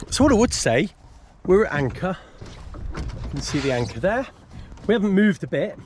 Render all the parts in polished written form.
So what I would say, we're at anchor. You can see the anchor there. We haven't moved a bit.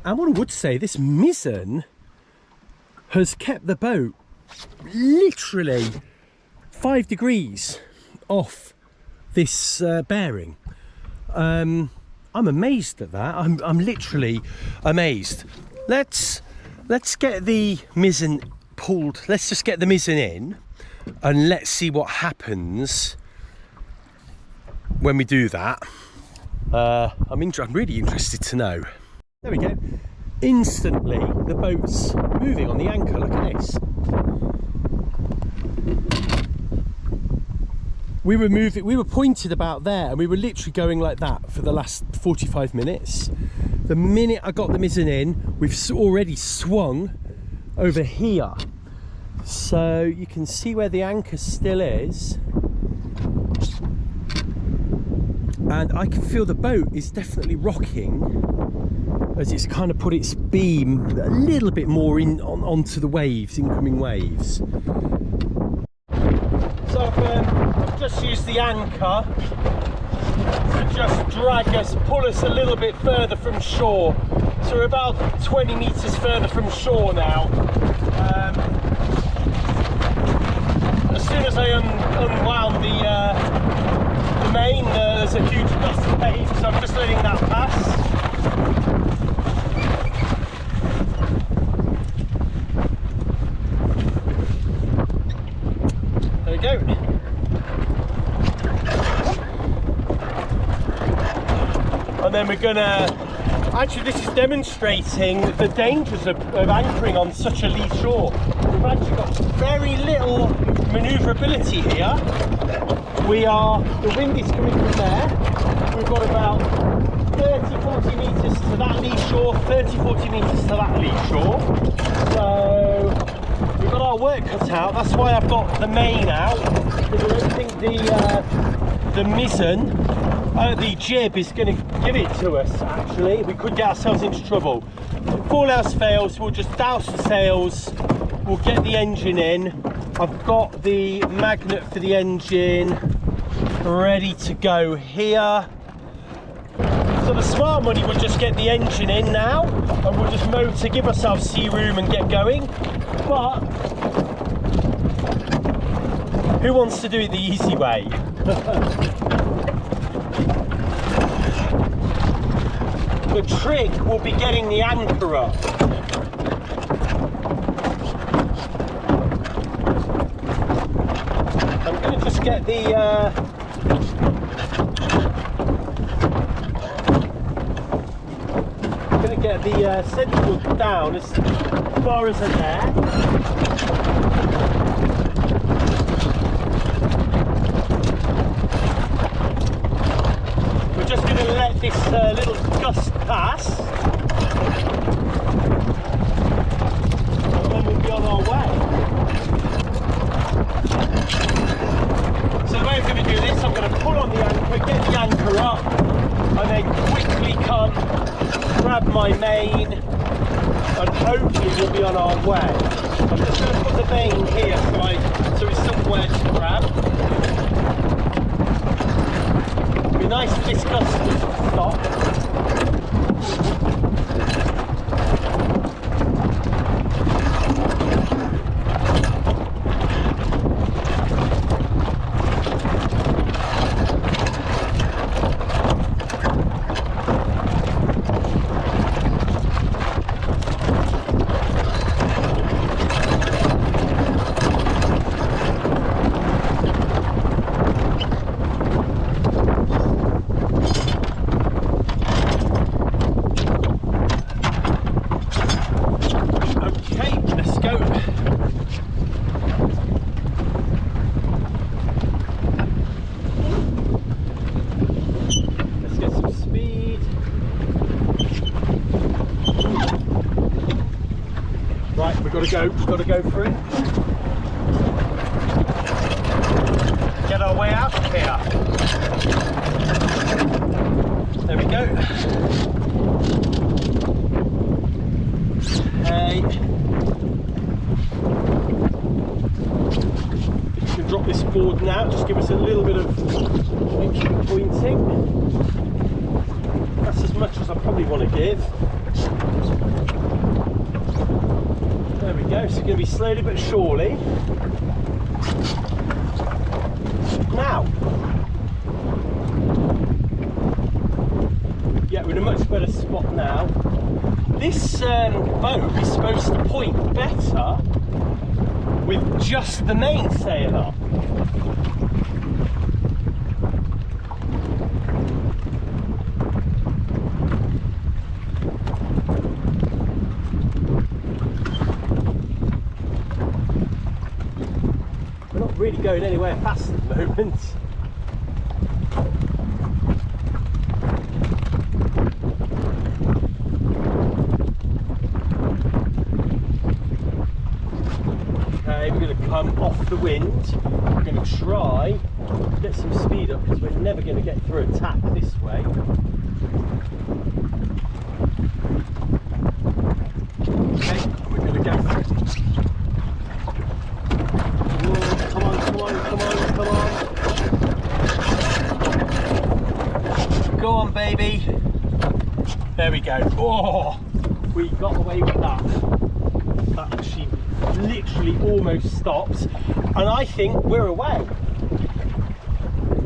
And what I would say, this Mizzen has kept the boat literally 5 degrees off this bearing. I'm amazed at that. I'm literally amazed. Let's get the Mizzen pulled. Let's just get the Mizzen in and let's see what happens when we do that. I'm really interested to know. There we go. Instantly the boat's moving on the anchor. Look at this. We were pointed about there and we were literally going like that for the last 45 minutes. The minute I got the Mizzen in, we've already swung over here. So you can see where the anchor still is. And I can feel the boat is definitely rocking as it's kind of put its beam a little bit more onto the waves, incoming waves. So I've just used the anchor to just drag us, pull us a little bit further from shore. So we're about 20 metres further from shore now. As soon as I unwound the main, there's a huge gust of wave, so I'm just letting that pass. There we go. And then we're gonna, actually this is demonstrating the dangers of anchoring on such a lee shore. We've actually got very little manoeuvrability here. The wind is coming from there. We've got about 30-40 metres to that lee shore, 30-40 metres to that lee shore. So we've got our work cut out. That's why I've got the main out, because I don't think the Mizzen, the jib is going to give it to us. Actually, we could get ourselves into trouble. If all else fails, we'll just douse the sails, we'll get the engine in. I've got the magnet for the engine ready to go here. So the smart money would just get the engine in now and we'll just motor, give ourselves sea room and get going. But who wants to do it the easy way? The trick will be getting the anchor up. I'm going to just get the centreboard down as far as I dare. We're just going to let this little gust pass, and then we'll be on our way. So the way I'm going to do this, I'm going to pull on the anchor, get the anchor up, and then quickly come, grab my main, and hopefully we'll be on our way. I'm just going to put the main here so it's somewhere to grab. It'd be nice if this gust would stop. We've got to go through. Get our way out of here. There we go. Hey. You can drop this broaden out, just give us a little bit of extra pointing. That's as much as I probably want to give. There we go, so it's going to be slowly but surely. Now, yeah, we're in a much better spot now. This boat is supposed to point better with just the mainsail up. We're not really going anywhere fast at the moment. We're going to come off the wind. We're going to try to get some speed up because we're never going to get through a tack this way. Okay, we're going to go for it. Whoa, come on, come on, come on, come on. Go on, baby. There we go. Oh, we got away with that. That machine literally almost stopped, and I think we're away.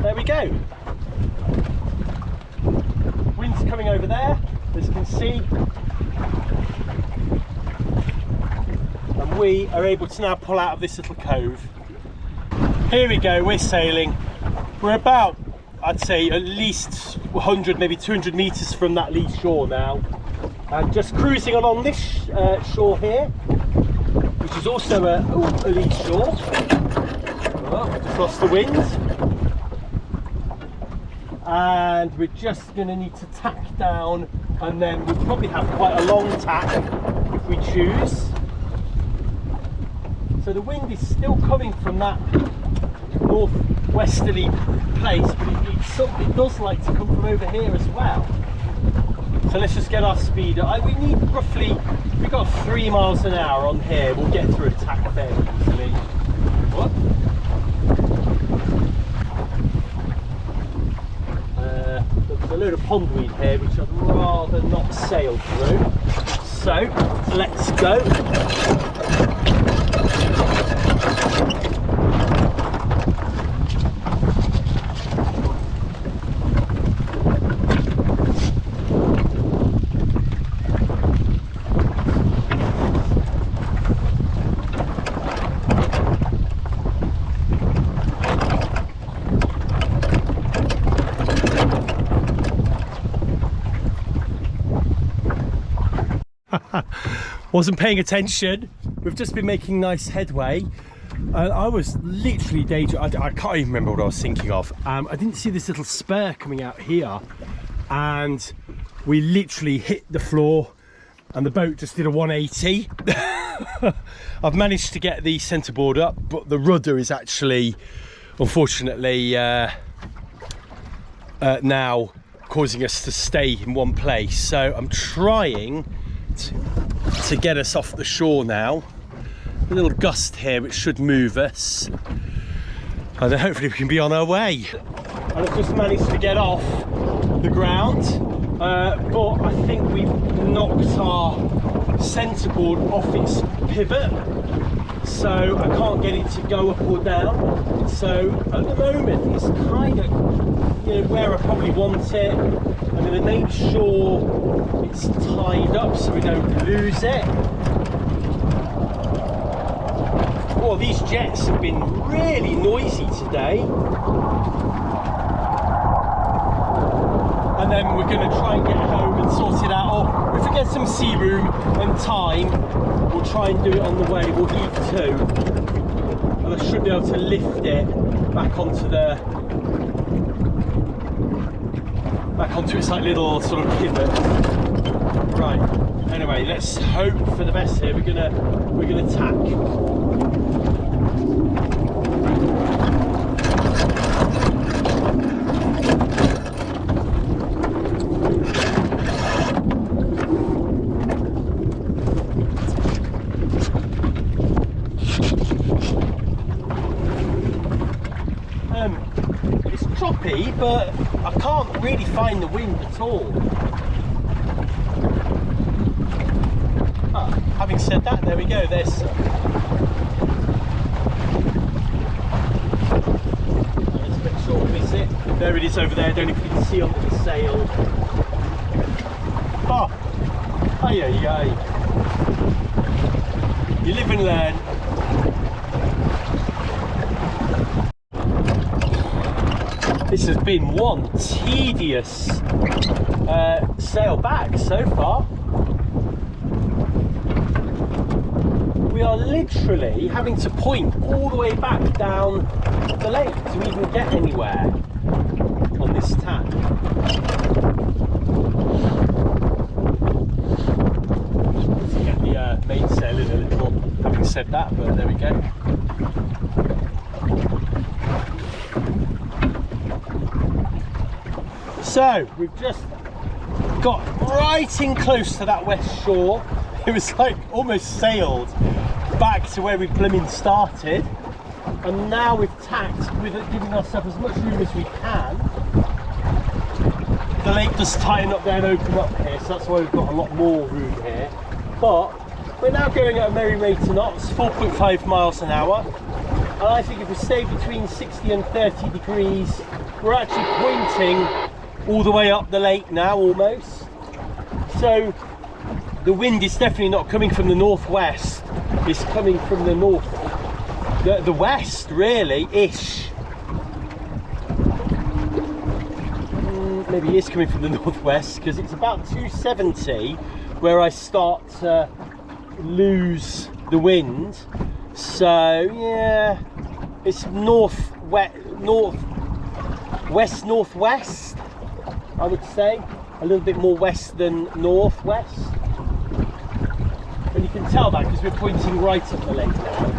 There we go. Wind's coming over there, as you can see, and we are able to now pull out of this little cove. Here we go, we're sailing. We're about, I'd say, at least 100, maybe 200 meters from that lee shore now, and just cruising along this shore here, which is also a lee shore. Oh, just lost the wind. And we're just going to need to tack down, and then we'll probably have quite a long tack if we choose. So the wind is still coming from that northwesterly place, but it does like to come from over here as well. So let's just get our speed up. We need roughly, we've got 3 miles an hour on here. We'll get through a tack fairly easily. What? There's a load of pondweed here which I'd rather not sail through. So let's go. Wasn't paying attention. We've just been making nice headway. I was literally daydreaming. I can't even remember what I was thinking of. I didn't see this little spur coming out here, and we literally hit the floor and the boat just did a 180. I've managed to get the centreboard up, but the rudder is actually, unfortunately, now causing us to stay in one place. So I'm trying to get us off the shore now. A little gust here which should move us, and then hopefully we can be on our way. And I've just managed to get off the ground, but I think we've knocked our centreboard off its pivot, so I can't get it to go up or down. So at the moment it's kind of, you know, where I probably want it. I'm going to make sure it's tied up so we don't lose it. Oh, these jets have been really noisy today. And then we're going to try and get home and sort it out. Or if we get some sea room and time, we'll try and do it on the way. We'll heave to, and I should be able to lift it back onto its like little sort of pivot. Right. Anyway, let's hope for the best here. We're gonna tack. It's choppy, but I can't really find the wind at all. Having said that, there we go, there's let's make sure we miss it. There it is over there, I don't know if you can see under the sail. Oh, ay ay ay. You live and learn. This has been one tedious sail back so far. We are literally having to point all the way back down the lake to even get anywhere on this tack. Let's get the mainsail in a little, having said that, but there we go. So we've just got right in close to that west shore. It was like almost sailed back to where we blooming started, and now we've tacked with it, giving ourselves as much room as we can. The lake does tighten up there and open up here, so that's why we've got a lot more room here. But we're now going at a merry rate of knots, 4.5 miles an hour, and I think if we stay between 60 and 30 degrees, we're actually pointing all the way up the lake now almost. So the wind is definitely not coming from the northwest, it's coming from the north, the west really, ish. Maybe it is coming from the northwest, because it's about 270 where I start to lose the wind. So yeah, it's northwest, northwest, I would say, a little bit more west than northwest. And you can tell that because we're pointing right up the lake now.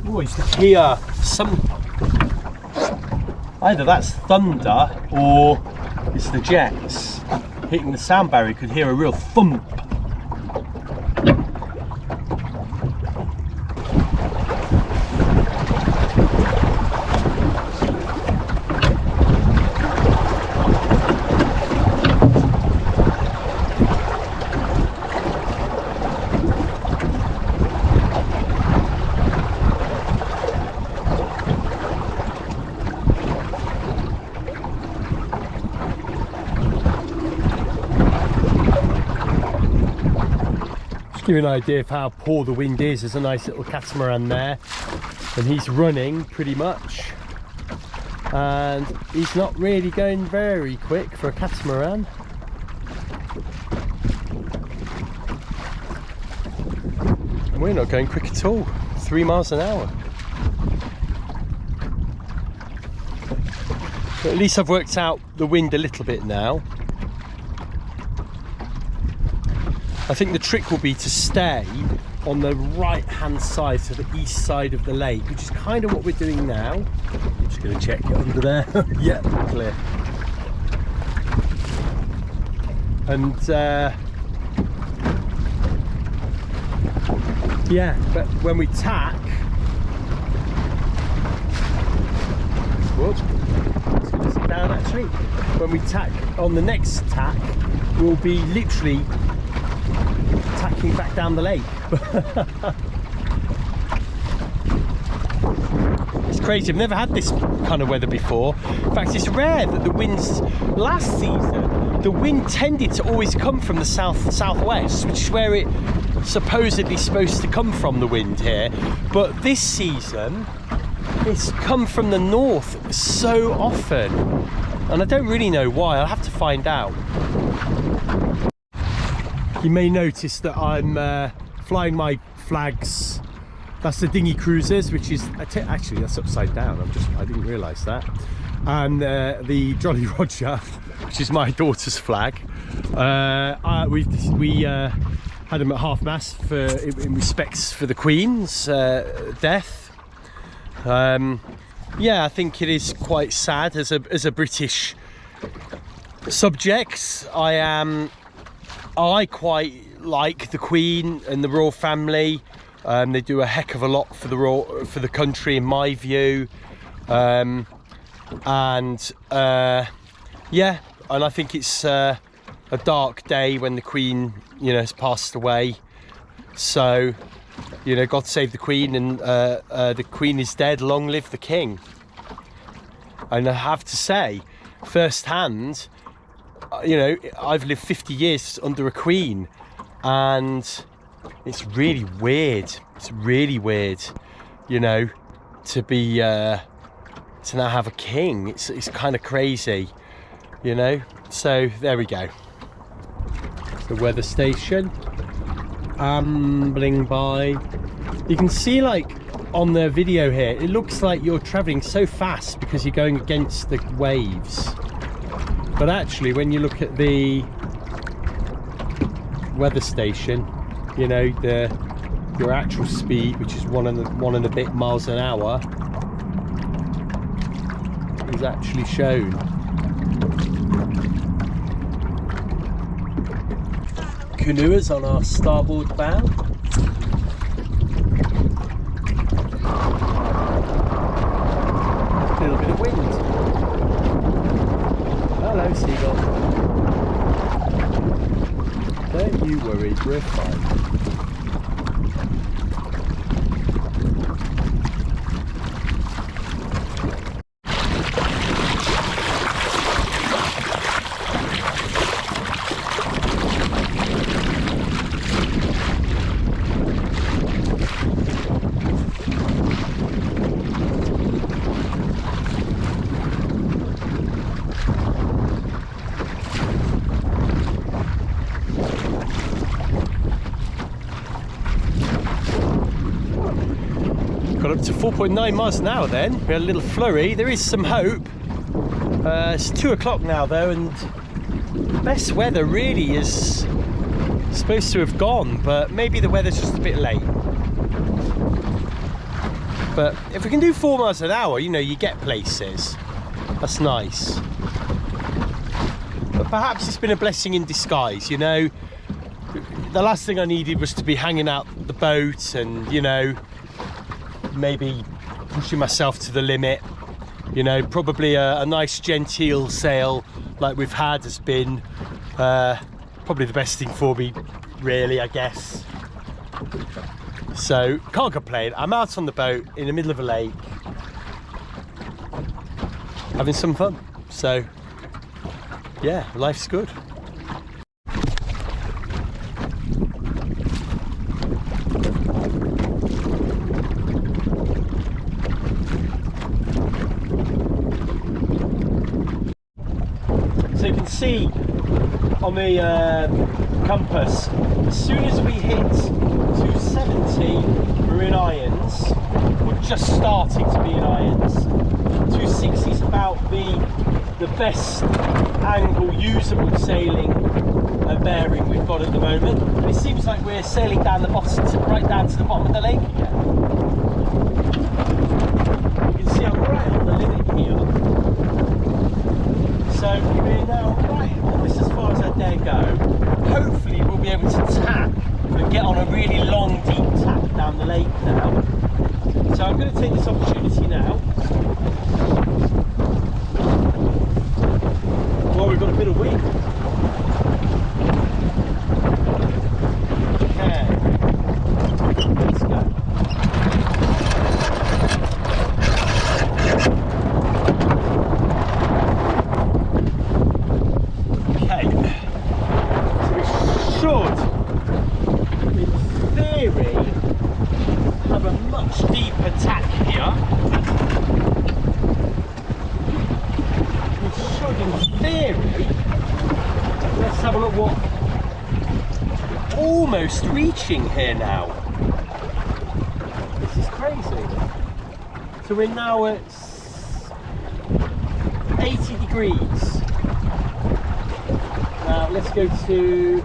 Oh, I used to hear some, either that's thunder or it's the jets hitting the sound barrier. You could hear a real thump. Give you an idea of how poor the wind is. There's a nice little catamaran there, and he's running pretty much, and he's not really going very quick for a catamaran. And we're not going quick at all, 3 miles an hour. But at least I've worked out the wind a little bit now. I think the trick will be to stay on the right hand side, so the east side of the lake, which is kind of what we're doing now. I'm just going to check it under there. Yeah, clear. And yeah, but when we tack, let's get this down actually. When we tack on the next tack, we'll be literally tacking back down the lake. It's crazy, I've never had this kind of weather before. In fact, it's rare that the winds, last season the wind tended to always come from the southwest, which is where it supposedly supposed to come from, the wind here, but this season it's come from the north so often, and I don't really know why. I'll have to find out. You may notice that I'm flying my flags. That's the dinghy cruisers, which is actually that's upside down. I didn't realise that. And the Jolly Roger, which is my daughter's flag. We have had them at half mast for in respects for the Queen's death. Yeah, I think it is quite sad as a British subject. I quite like the Queen and the royal family. They do a heck of a lot for the country, in my view. Yeah, and I think it's a dark day when the Queen, you know, has passed away. So, you know, God save the Queen, and the Queen is dead, long live the King. And I have to say, firsthand, you know, I've lived 50 years under a Queen, and it's really weird. It's really weird, you know, to be to now have a king. It's kind of crazy, you know. So there we go. The weather station, ambling by. You can see, like, on the video here, it looks like you're traveling so fast because you're going against the waves. But actually, when you look at the weather station, you know, your actual speed, which is one and a bit miles an hour, is actually shown. Canoers on our starboard bow. A little bit of wind. Hello, seagull. Don't you worry, we're fine. Got up to 4.9 miles an hour then. We had a little flurry. There is some hope. It's 2 o'clock now though, and the best weather really is supposed to have gone, but maybe the weather's just a bit late. But if we can do 4 miles an hour, you know, you get places. That's nice. But perhaps it's been a blessing in disguise, you know. The last thing I needed was to be hanging out the boat and, you know, maybe pushing myself to the limit. You know, probably a nice genteel sail like we've had has been probably the best thing for me, really, I guess. So can't complain. I'm out on the boat in the middle of a lake having some fun. So yeah, life's good. So you can see on the compass, as soon as we hit 270, we're in irons. We're just starting to be in irons. 260 is about the best angle usable sailing bearing we've got at the moment. And it seems like we're sailing down the bottom, right down to the bottom of the lake again. You can see I'm right on the limit here. So we're now right almost as far as I dare go. Hopefully we'll be able to tack and get on a really long, deep tack down the lake now. So I'm going to take this opportunity now. Well, we've got a bit of wind. Okay, let's go. Almost reaching here now. This is crazy. So we're now at 80 degrees. Now let's go to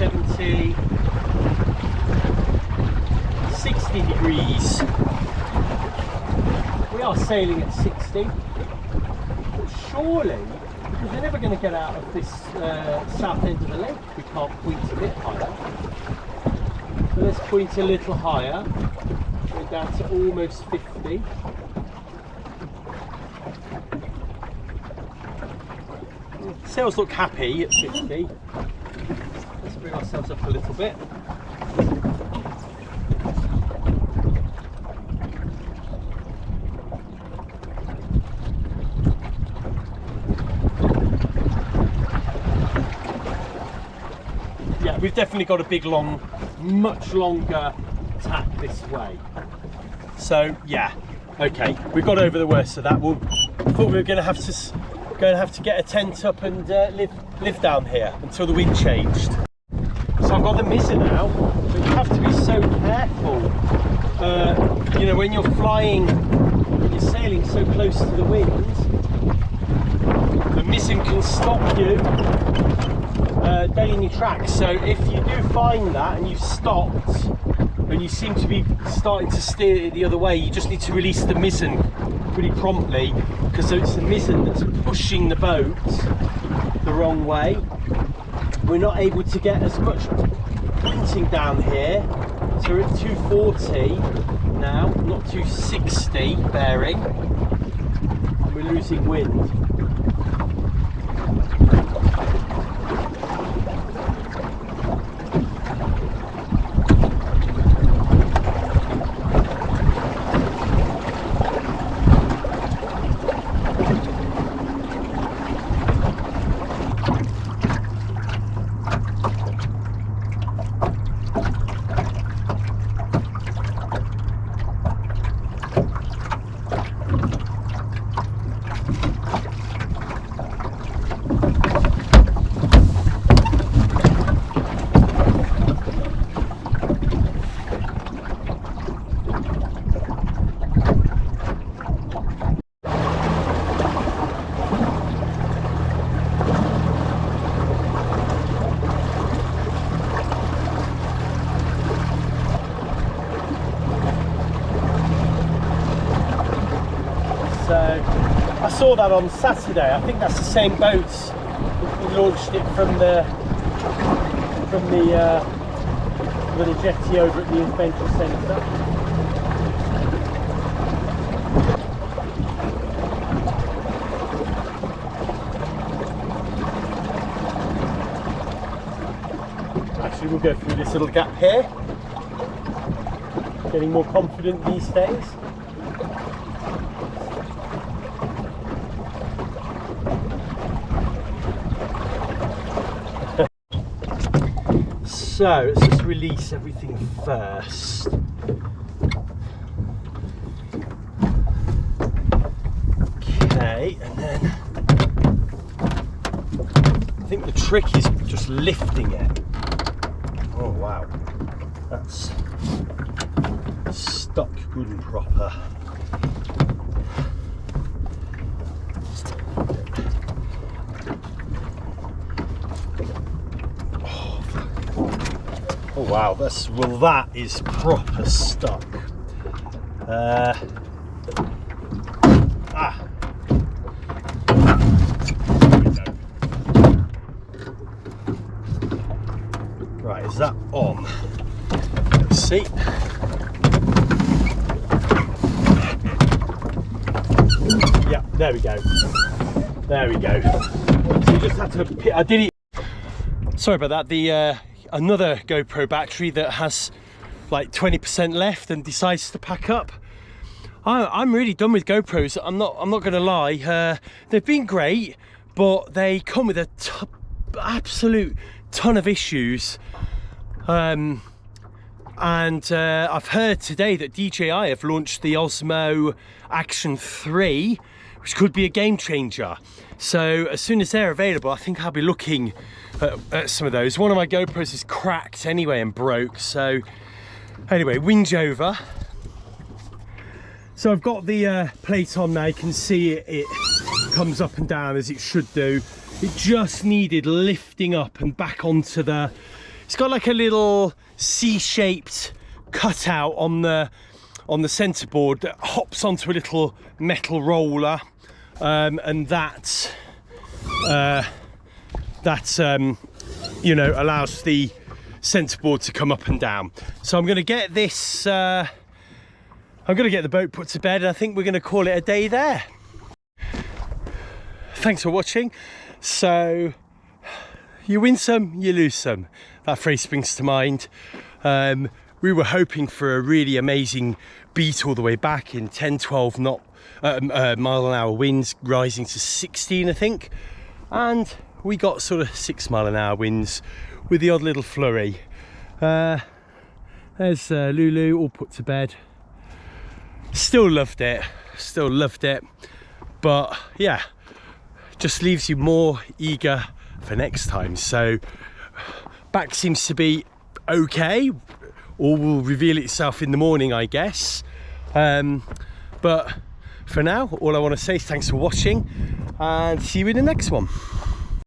70, 60 degrees. We are sailing at 60, but surely, because we're never going to get out of this south end of the lake, we can't point a bit higher. So let's point a little higher. We're down to almost 50. Sails look happy at 50. Let's bring ourselves up a little bit. Yeah, we've definitely got a big, long, much longer tack this way. So yeah, okay, we got over the worst of that. Thought we were going to have to get a tent up and live down here until the wind changed. So I've got the Mizzen out, but you have to be so careful. You know, when you're flying, when you're sailing so close to the wind, the Mizzen can stop you dead in your tracks. So if you do find that and you've stopped and you seem to be starting to steer the other way, you just need to release the Mizzen pretty promptly, because it's the Mizzen that's pushing the boat the wrong way. We're not able to get as much pointing down here, so we're at 240 now, not 260 bearing, and we're losing wind. I saw that on Saturday. I think that's the same boat. We launched it from the little jetty over at the Adventure Centre. Actually, we'll go through this little gap here. Getting more confident these days. So let's just release everything first. Okay, and then I think the trick is just lifting it. Oh wow, that's stuck good and proper. Oh wow, that is proper stuck. Right, is that on? Let's see. Yeah, there we go. There we go. So you just had to. I did it. Sorry about that. The another GoPro battery that has like 20% left and decides to pack up. I'm really done with GoPros. I'm not going to lie. They've been great, but they come with a absolute ton of issues. And I've heard today that DJI have launched the Osmo Action 3, which could be a game changer. So as soon as they're available, I think I'll be looking at some of those. One of my GoPros is cracked anyway and broke. So anyway, whinge over. So I've got the plate on now. You can see it comes up and down as it should do. It just needed lifting up and back onto the It's got like a little C-shaped cutout on the centreboard that hops onto a little metal roller, and that you know, allows the centreboard to come up and down. So I'm going to get this. I'm going to get the boat put to bed, and I think we're going to call it a day there. Thanks for watching. So you win some, you lose some. That phrase springs to mind. We were hoping for a really amazing beat all the way back in 10-12 mile an hour winds, rising to 16, I think, and we got sort of 6 mile an hour winds with the odd little flurry. There's Lulu all put to bed. Still loved it, but yeah, just leaves you more eager for next time. So back seems to be okay. All will reveal itself in the morning, I guess. But for now, all I want to say is thanks for watching, and see you in the next one.